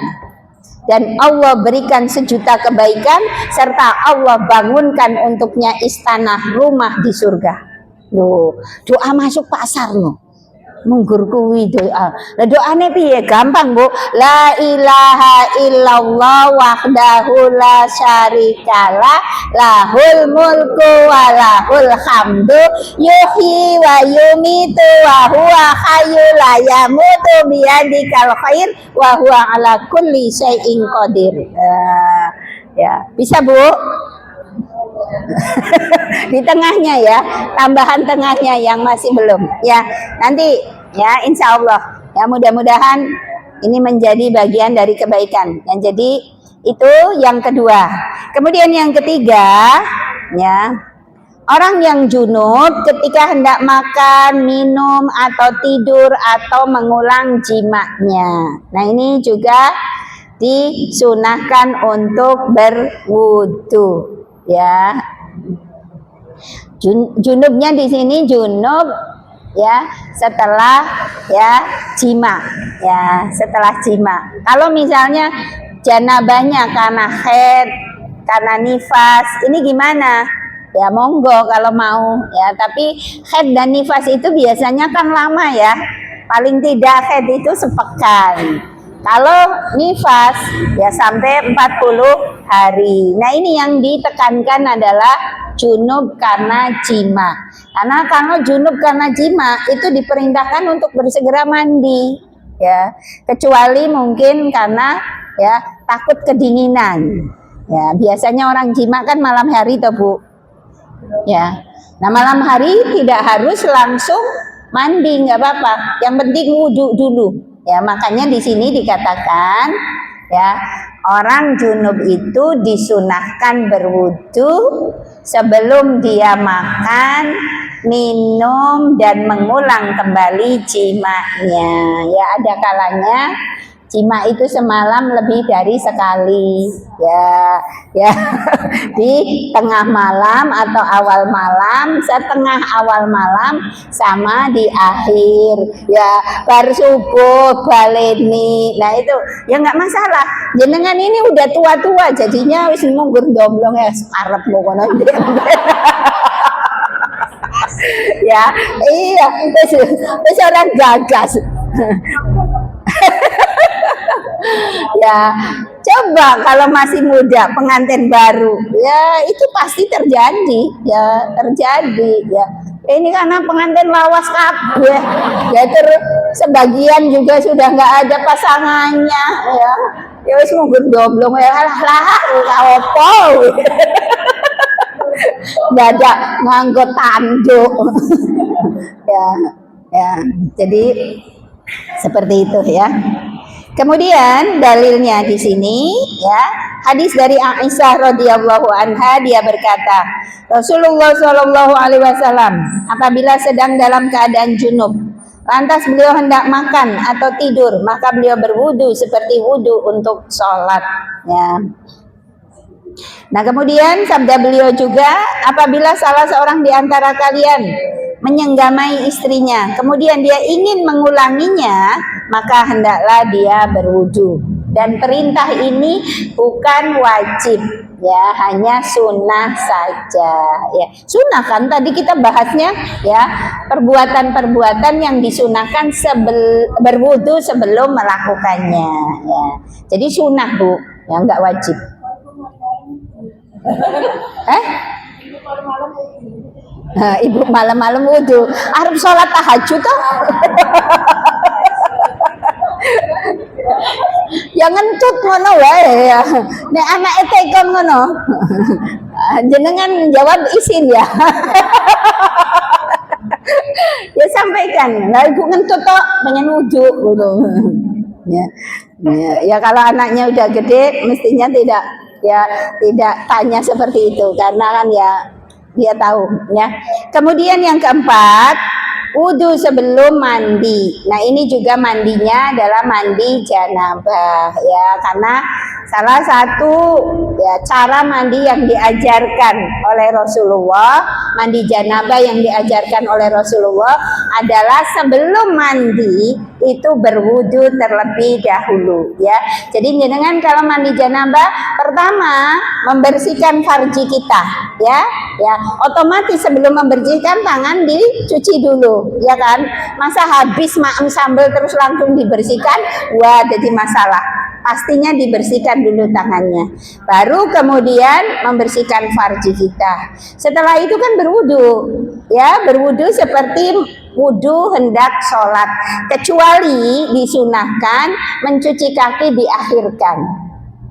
Dan Allah berikan 1 juta kebaikan, serta Allah bangunkan untuknya istana rumah di surga. Loh, doa masuk pasar loh. Munggur kuwi doa. Lah doane piye? Gampang, Bu. La ilaha illallah wahdahu la syarikalah lahul mulku wa lahul hamdu yuhyi wa yumitu wa huwa hayyul la yamutu biyadikal khair wa huwa ala kulli syai'in qadir. Ya, bisa Bu? Di tengahnya ya, tambahan tengahnya yang masih belum ya, nanti ya insya Allah ya, mudah-mudahan ini menjadi bagian dari kebaikan. Yang jadi itu yang kedua. Kemudian yang ketiga ya, orang yang junub ketika hendak makan, minum atau tidur atau mengulang jimaknya. Nah ini juga disunahkan untuk berwudu. Ya, junubnya di sini junub ya setelah ya jima ya, setelah jima. Kalau misalnya janabahnya karena haid, karena nifas, ini gimana? Ya monggo kalau mau ya, tapi haid dan nifas itu biasanya kan lama ya, paling tidak haid itu sepekan. Kalau nifas ya sampai 40 hari. Nah ini yang ditekankan adalah junub karena jima. Karena kalau junub karena jima itu diperintahkan untuk bersegera mandi ya. Kecuali mungkin karena ya takut kedinginan. Ya biasanya orang jima kan malam hari toh Bu. Ya. Nah malam hari tidak harus langsung mandi, nggak apa-apa. Yang penting wudhu dulu. Ya, makanya di sini dikatakan ya, orang junub itu disunahkan berwudu sebelum dia makan, minum dan mengulang kembali jimanya. Ya, ada kalanya jima itu semalam lebih dari sekali ya di tengah malam atau awal malam, setengah awal malam, sama di akhir ya, baru subuh baleni. Nah itu ya nggak masalah, jenengan ini udah tua-tua jadinya wis munggur domblong ya sekarep kono ya iya, wis orang gagas ya. Coba kalau masih muda pengantin baru ya itu pasti terjadi ya, ya. Ini karena pengantin lawas kabeh ya, terus sebagian juga sudah nggak ada pasangannya ya wis mungkin doblong ya, lah opo nggak ada nganggo tanduk ya jadi seperti itu ya. Kemudian dalilnya di sini ya, hadis dari Aisyah radhiyallahu anha, dia berkata, Rasulullah shallallahu alaihi wasallam apabila sedang dalam keadaan junub, lantas beliau hendak makan atau tidur, maka beliau berwudu seperti wudu untuk sholat ya. Nah, kemudian sabda beliau juga, apabila salah seorang di antara kalian menyenggamai istrinya, kemudian dia ingin mengulanginya, maka hendaklah dia berwudu. Dan perintah ini bukan wajib ya, hanya sunnah saja ya. Sunnah kan tadi kita bahasnya ya, perbuatan-perbuatan yang disunahkan berwudu sebelum melakukannya ya. Jadi sunnah Bu, ya enggak wajib. Nah, ibu malam-malam wudu, arep sholat tahajud toh. Ya ngentut ngono wae ya. Nek anake tekon ngono. Jenengan jawab isin ya. Ya sampaikan, nah ibu ngentut toh pengen wudu gitu. Ya kalau anaknya udah gede mestinya tidak tanya seperti itu, karena kan ya dia tahu ya. Kemudian yang keempat, wudu sebelum mandi. Nah, ini juga mandinya adalah mandi janabah ya, karena salah satu ya cara mandi yang diajarkan oleh Rasulullah, mandi janabah yang diajarkan oleh Rasulullah adalah sebelum mandi itu berwudu terlebih dahulu ya. Jadi jenengan kalau mandi janabah, pertama membersihkan farji kita ya, otomatis sebelum membersihkan tangan dicuci dulu ya kan. Masa habis maem sambal terus langsung dibersihkan, wah jadi masalah. Pastinya dibersihkan dulu tangannya, baru kemudian membersihkan farji kita. Setelah itu kan berwudu ya, berwudu seperti wudu hendak sholat, kecuali disunahkan mencuci kaki diakhirkan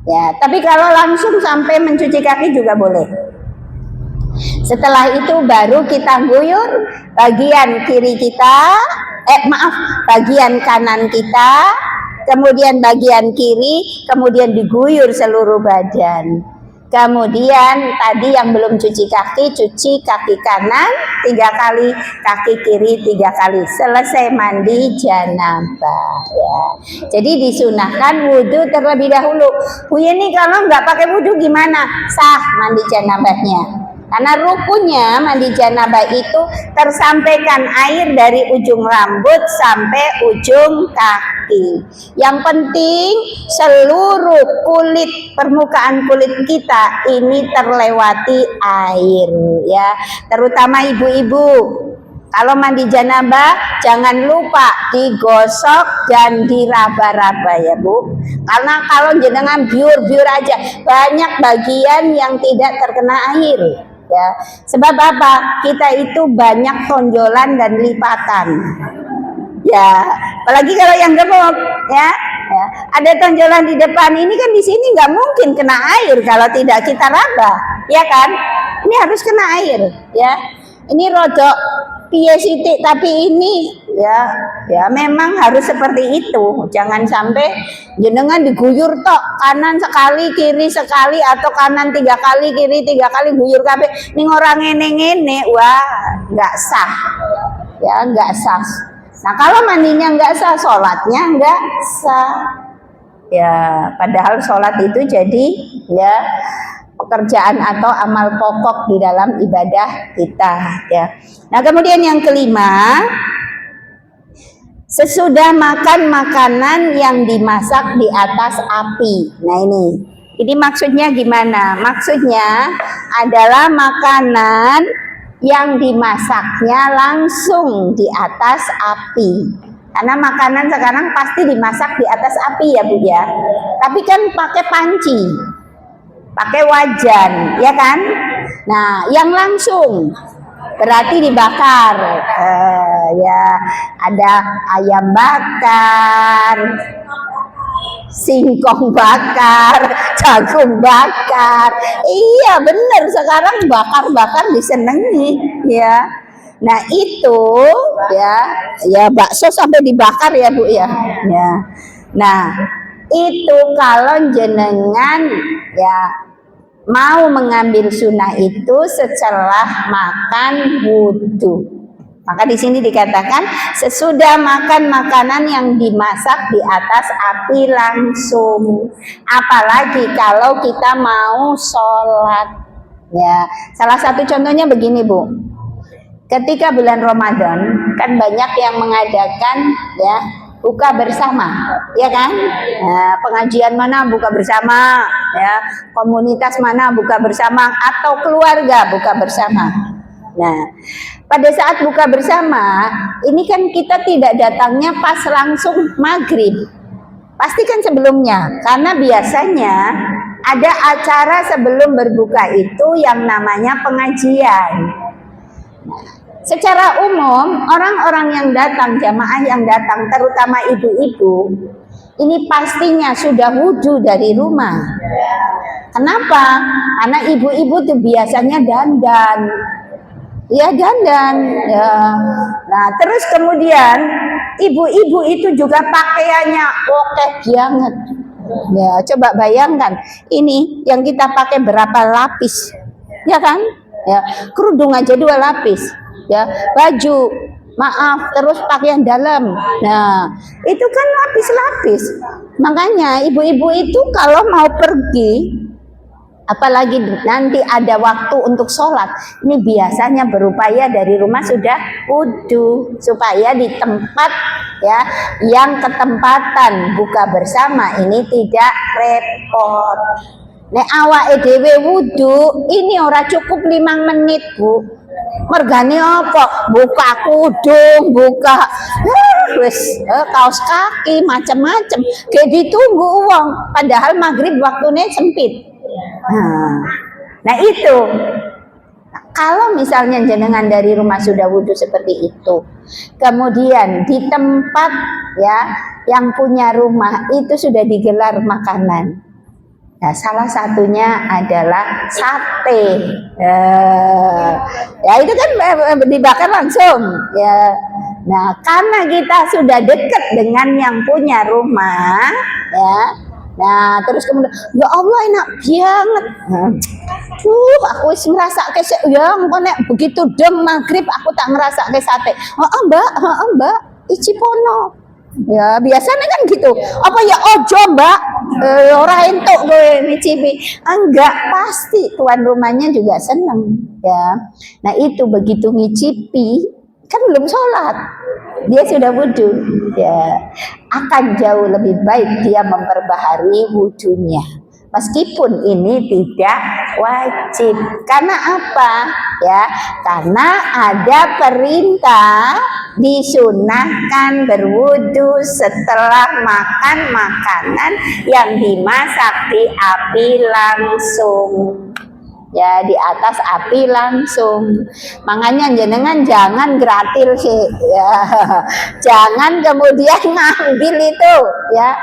ya. Tapi kalau langsung sampai mencuci kaki juga boleh. Setelah itu baru kita guyur bagian kiri kita, bagian kanan kita, kemudian bagian kiri, kemudian diguyur seluruh badan. Kemudian tadi yang belum cuci cuci kaki kanan 3 kali, kaki kiri 3 kali. Selesai mandi janabah ya. Jadi disunahkan wudu terlebih dahulu. Bu ini kalau nggak pakai wudu gimana? Sah mandi janabahnya. Karena rukunnya mandi janabah itu tersampaikan air dari ujung rambut sampai ujung kaki. Yang penting seluruh kulit, permukaan kulit kita ini terlewati air ya. Terutama ibu-ibu, kalau mandi janabah jangan lupa digosok dan diraba-raba ya Bu. Karena kalau jenengan biur-biur aja, banyak bagian yang tidak terkena air. Ya, sebab apa? Kita itu banyak tonjolan dan lipatan. Ya, apalagi kalau yang gemuk, ya, ada tonjolan di depan ini kan, di sini nggak mungkin kena air kalau tidak kita raba, ya kan? Ini harus kena air, ya. Ini rodok piye sithik, tapi ini ya memang harus seperti itu. Jangan sampai jenengan diguyur tok, kanan sekali kiri sekali, atau kanan 3 kali kiri 3 kali guyur kabeh ning ora ngene-ngene, wah nggak sah ya, nggak sah. Nah kalau mandinya nggak sah, sholatnya nggak sah ya. Padahal sholat itu jadi ya pekerjaan atau amal pokok di dalam ibadah kita ya. Nah kemudian yang kelima, sesudah makan makanan yang dimasak di atas api. Nah ini maksudnya gimana? Maksudnya adalah makanan yang dimasaknya langsung di atas api. Karena makanan sekarang pasti dimasak di atas api ya Bu ya. Tapi kan pakai panci, pakai wajan, ya kan? Nah, yang langsung berarti dibakar. Ya, ada ayam bakar, singkong bakar, jagung bakar. Iya, bener, sekarang bakar-bakar disenengi, ya. Nah, itu ya bakso sampai dibakar ya Bu ya. Ya. Nah, itu kalau jenengan ya mau mengambil sunnah itu setelah makan wudhu. Maka di sini dikatakan sesudah makan makanan yang dimasak di atas api langsung. Apalagi kalau kita mau sholat. Ya, salah satu contohnya begini Bu. Ketika bulan Ramadan kan banyak yang mengadakan ya buka bersama, ya kan? Nah, pengajian mana buka bersama, ya komunitas mana buka bersama atau keluarga buka bersama. Nah, pada saat buka bersama, ini kan kita tidak datangnya pas langsung maghrib. Pasti kan sebelumnya, karena biasanya ada acara sebelum berbuka itu yang namanya pengajian. Secara umum, orang-orang yang datang, jamaah yang datang, terutama ibu-ibu, ini pastinya sudah wudhu dari rumah. Kenapa? Karena ibu-ibu tuh biasanya dandan. Ya dandan ya. Nah terus kemudian ibu-ibu itu juga pakaiannya oke banget ya. Coba bayangkan ini yang kita pakai berapa lapis ya kan ya, kerudung aja 2 lapis ya, baju maaf terus pakaian dalam. Nah itu kan lapis-lapis. Makanya ibu-ibu itu kalau mau pergi, apalagi nanti ada waktu untuk sholat, ini biasanya berupaya dari rumah sudah wudhu supaya di tempat ya yang ketempatan buka bersama ini tidak repot. Nek awake dhewe wudhu ini ora cukup 5 menit Bu. Mergane apa? Buka kudung, buka kaos kaki macam-macam. Kayak ditunggu uang. Padahal maghrib waktunya sempit. Nah itu kalau misalnya jenengan dari rumah sudah wudhu seperti itu, kemudian di tempat ya yang punya rumah itu sudah digelar makanan. Nah, salah satunya adalah sate. Ya itu kan dibakar langsung. Ya. Nah karena kita sudah dekat dengan yang punya rumah, ya. Nah terus kemudian ya Allah enak banget. Aku merasa kayak ya nek begitu dem maghrib aku tak merasa kayak sate. Mbak icipono. Ya biasanya kan gitu. Apa ya ojo Mbak ora entuk kowe ngicipi. Enggak, pasti tuan rumahnya juga seneng ya. Nah itu begitu ngicipi kan belum sholat, dia sudah wudhu ya, akan jauh lebih baik dia memperbaharui wudhunya meskipun ini tidak wajib. Karena apa ya? Karena ada perintah disunahkan berwudhu setelah makan makanan yang dimasak di api langsung. Ya di atas api langsung. Makanya jenengan jangan gratil sih ya. Jangan kemudian ngambil itu ya.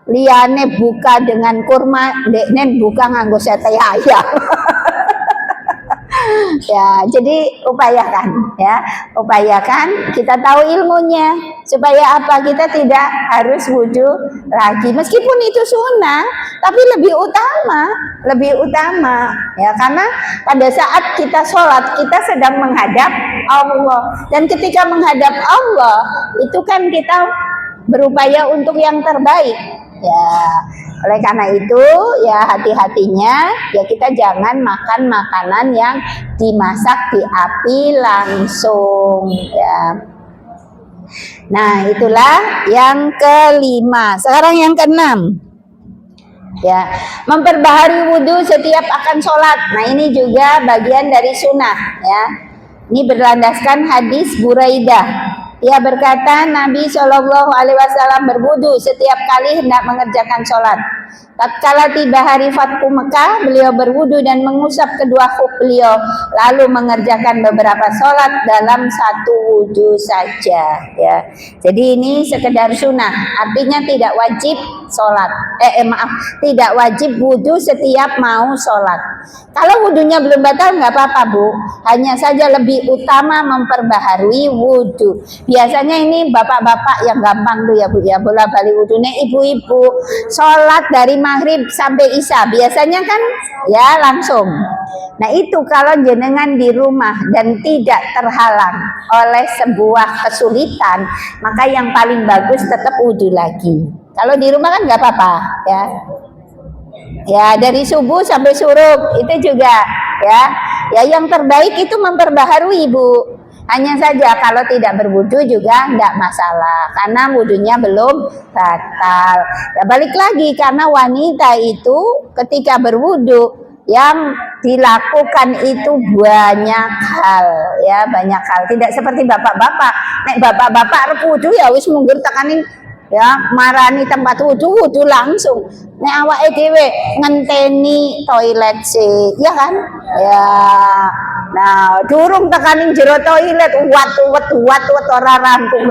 Liane buka dengan kurma, deknen buka nganggo sate ayam. Ya, jadi upayakan ya, upayakan kita tahu ilmunya supaya apa, kita tidak harus wudhu lagi meskipun itu sunnah, tapi lebih utama ya, karena pada saat kita sholat kita sedang menghadap Allah, dan ketika menghadap Allah itu kan kita berupaya untuk yang terbaik ya. Oleh karena itu ya hati-hatinya ya, kita jangan makan makanan yang dimasak di api langsung ya. Nah itulah yang kelima. Sekarang yang keenam ya, memperbaharui wudhu setiap akan sholat. Nah ini juga bagian dari sunnah ya. Ini berlandaskan hadis Buraidah. Dia berkata Nabi SAW berwudu setiap kali hendak mengerjakan sholat. Tatkala tiba hari Fathu Mekah, beliau berwudu dan mengusap kedua khuf beliau, lalu mengerjakan beberapa sholat dalam satu wudu saja. Ya, jadi ini sekedar sunnah, artinya tidak wajib sholat. Tidak wajib wudu setiap mau sholat. Kalau wudunya belum batal nggak apa-apa Bu, hanya saja lebih utama memperbaharui wudu. Biasanya ini bapak-bapak yang gampang tuh ya Bu ya, bola balik wudunya. Ibu-ibu sholat dari maghrib sampai isya biasanya kan ya langsung. Nah itu kalau jenengan di rumah dan tidak terhalang oleh sebuah kesulitan, maka yang paling bagus tetap wudu lagi. Kalau di rumah kan nggak apa-apa ya. Ya dari subuh sampai suruk itu juga ya. Ya yang terbaik itu memperbaharui Bu. Hanya saja kalau tidak berwudu juga tidak masalah karena wudunya belum batal. Ya balik lagi karena wanita itu ketika berwudu yang dilakukan itu banyak hal ya, banyak hal. Tidak seperti bapak-bapak. Nek bapak-bapak wudu ya wis mundur tekaning ya marani tempat wudu langsung. Nek awake dhewe ngenteni toilet sih, ya kan? Ya. Nah, durung tekaning jero toilet wat ora rampung.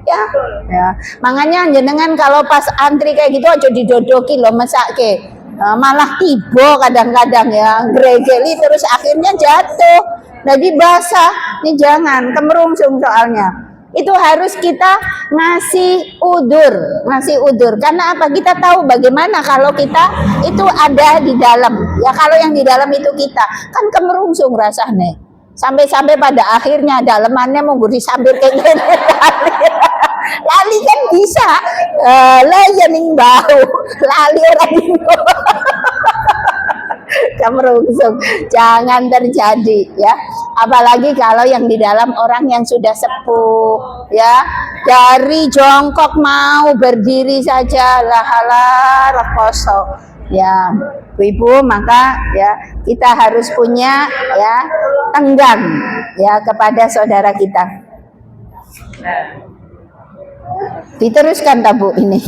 Ya. Ya. Makanya jenengan kalau pas antri kayak gitu aja didodoki lo mesake. Malah tiba kadang-kadang ya, gregeli terus akhirnya jatuh. Jadi basah. Ini jangan kemerungsung soalnya. Itu harus kita ngasih udur karena apa, kita tahu bagaimana kalau kita itu ada di dalam ya, kalau yang di dalam itu kita kan kemerungsung rasanya sampai pada akhirnya dalemannya mau disambir kayak gini lali kan bisa layang bau lali orang kemerungsung, jangan terjadi ya, apalagi kalau yang di dalam orang yang sudah sepuh ya, dari jongkok mau berdiri saja lahalah rekoso ya ibu, maka ya kita harus punya ya tenggang ya kepada saudara kita. Diteruskan tak Bu ini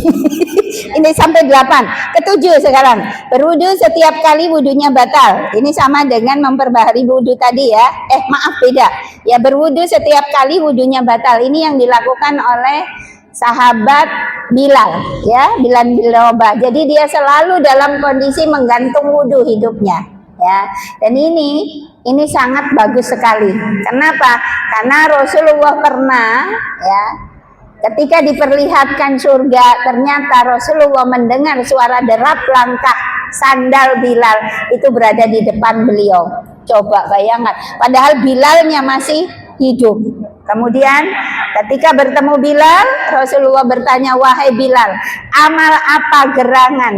ini sampai 8. Ketujuh sekarang, berwudu setiap kali wudunya batal. Ini sama dengan memperbaharui wudu tadi ya. Maaf beda. Ya berwudu setiap kali wudunya batal. Ini yang dilakukan oleh sahabat Bilal ya, Bilal bin Rabah. Jadi dia selalu dalam kondisi menggantung wudu hidupnya ya. Dan ini sangat bagus sekali. Kenapa? Karena Rasulullah pernah ya, ketika diperlihatkan surga, ternyata Rasulullah mendengar suara derap langkah sandal Bilal itu berada di depan beliau. Coba bayangkan, padahal Bilalnya masih hidup. Kemudian ketika bertemu Bilal, Rasulullah bertanya, wahai Bilal, amal apa gerangan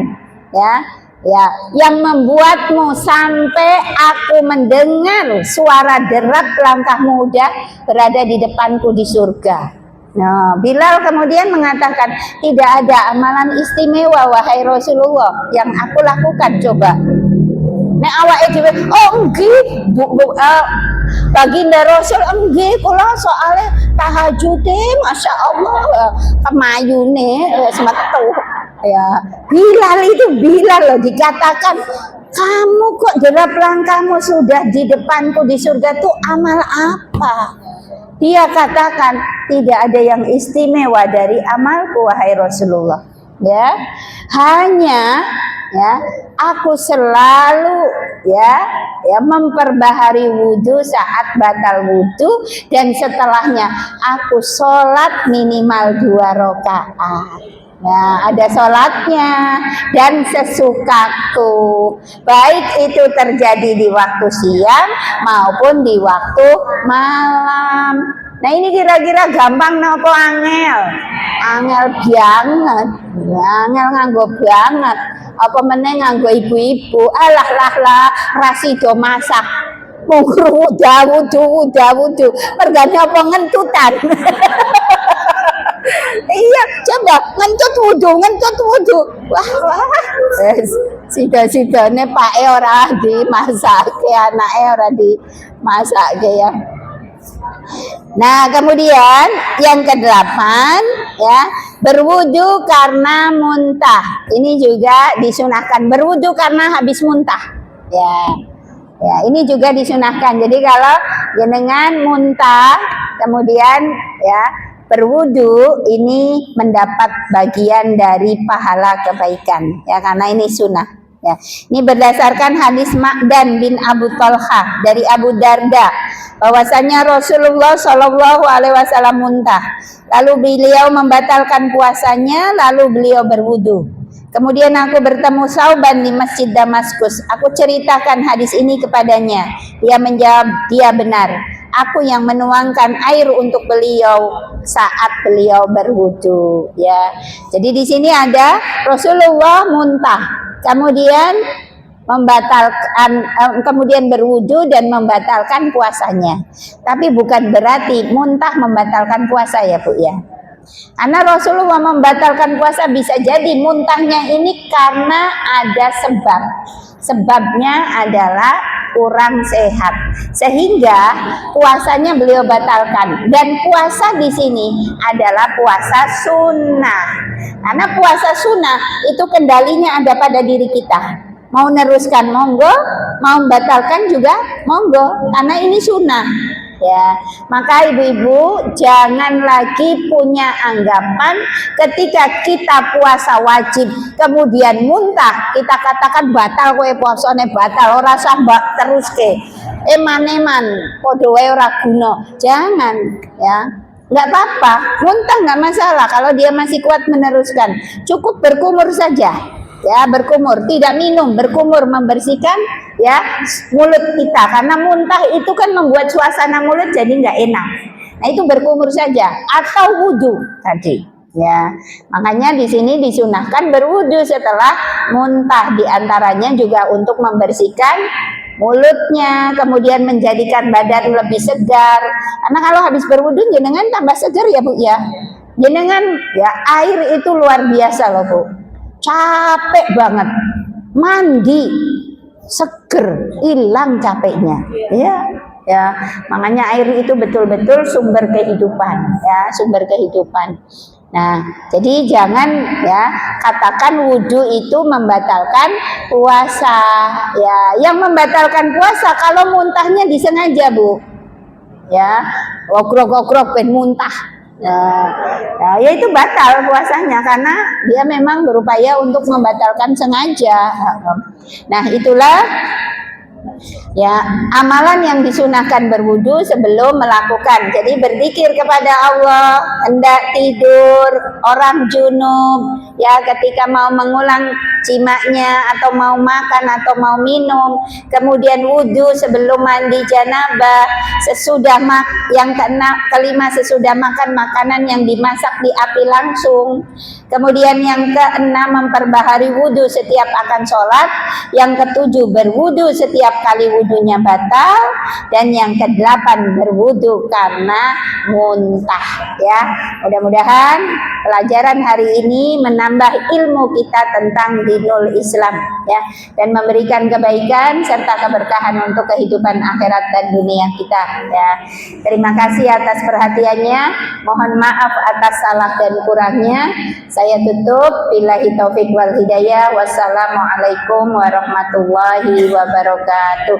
ya yang membuatmu sampai aku mendengar suara derap langkahmu berada di depanku di surga? Nah, Bilal kemudian mengatakan, tidak ada amalan istimewa wahai Rasulullah yang aku lakukan, coba. Nek awake dhewe, oh nggih, baginda Rasul nggih kula soalnya tahajude Masya Allah kemayune semetu ya. Bilal itu Bilal loh, dikatakan kamu kok derap langkahmu sudah di depanku di surga tuh amal apa? Dia katakan tidak ada yang istimewa dari amalku wahai Rasulullah ya, hanya ya aku selalu ya memperbaharui wudu saat batal wudu dan setelahnya aku sholat minimal 2 rakaat. Nah, ada sholatnya dan sesukaku, baik itu terjadi di waktu siang maupun di waktu malam. Nah ini kira-kira gampang nopo angel? Angel banget, angel nganggo banget. Apa meneh nganggo ibu-ibu? Alah rasido masak. Mungkru wudu. Mergane apa ngentutan? Iya, coba ngentut wudu. Wah. Sida-sidane pake ora dimasake, anake ora dimasake ya. Nah, kemudian yang kedelapan ya, berwudu karena muntah. Ini juga disunahkan, berwudu karena habis muntah. Ya. Ya, ini juga disunahkan. Jadi kalau jenengan muntah kemudian ya berwudu, ini mendapat bagian dari pahala kebaikan ya, karena ini sunnah. Ya, ini berdasarkan hadis Ma'dan bin Abu Talha dari Abu Darda, bahwasanya Rasulullah Shallallahu Alaihi Wasallam muntah, lalu beliau membatalkan puasanya, lalu beliau berwudu. Kemudian aku bertemu Sauban di Masjid Damaskus. Aku ceritakan hadis ini kepadanya. Dia menjawab, dia benar. Aku yang menuangkan air untuk beliau saat beliau berwudu. Ya, jadi di sini ada Rasulullah muntah, kemudian membatalkan, kemudian berwudu dan membatalkan puasanya. Tapi bukan berarti muntah membatalkan puasa ya Bu ya. Karena Rasulullah membatalkan puasa bisa jadi muntahnya ini karena ada sebab. Sebabnya adalah kurang sehat, sehingga puasanya beliau batalkan. Dan puasa di sini adalah puasa sunnah. Karena puasa sunnah itu kendalinya ada pada diri kita. Mau neruskan monggo, mau membatalkan juga monggo, karena ini sunnah. Ya, maka ibu-ibu jangan lagi punya anggapan ketika kita puasa wajib kemudian muntah kita katakan batal, kowe puasane batal, ora sah mbak terus ke eman-eman padha wae ora guna. Jangan ya, nggak apa-apa, muntah nggak masalah kalau dia masih kuat meneruskan, cukup berkumur saja. Ya, berkumur, tidak minum, berkumur, membersihkan ya mulut kita, karena muntah itu kan membuat suasana mulut jadi nggak enak. Nah, itu berkumur saja atau wudhu tadi ya. Makanya di sini disunahkan berwudhu setelah muntah, diantaranya juga untuk membersihkan mulutnya, kemudian menjadikan badan lebih segar. Karena kalau habis berwudhu jenengan tambah segar ya Bu ya. Jenengan ya, air itu luar biasa loh Bu. Capek banget, mandi seger, hilang capeknya ya. Ya, makanya air itu betul-betul sumber kehidupan ya, sumber kehidupan. Nah, jadi jangan ya katakan wudhu itu membatalkan puasa ya. Yang membatalkan puasa kalau muntahnya disengaja Bu ya, gogrok-gogrok pengen muntah. Ya itu batal puasanya karena dia memang berupaya untuk membatalkan sengaja. Nah, itulah ya amalan yang disunahkan berwudu sebelum melakukan. Jadi berzikir kepada Allah, hendak tidur, orang junub ya, ketika mau mengulang jimaknya atau mau makan atau mau minum, kemudian wudu sebelum mandi janabah, sesudah yang kelima sesudah makan makanan yang dimasak di api langsung, kemudian yang keenam memperbaharui wudu setiap akan sholat, yang ketujuh berwudu setiap kali wudunya batal, dan yang kedelapan berwudu karena muntah ya. Mudah-mudahan pelajaran hari ini menambah ilmu kita tentang dinul Islam ya, dan memberikan kebaikan serta keberkahan untuk kehidupan akhirat dan dunia kita ya. Terima kasih atas perhatiannya, mohon maaf atas salah dan kurangnya. Saya tutup, billahi taufik wal hidayah. Wassalamualaikum warahmatullahi wabarakatuh.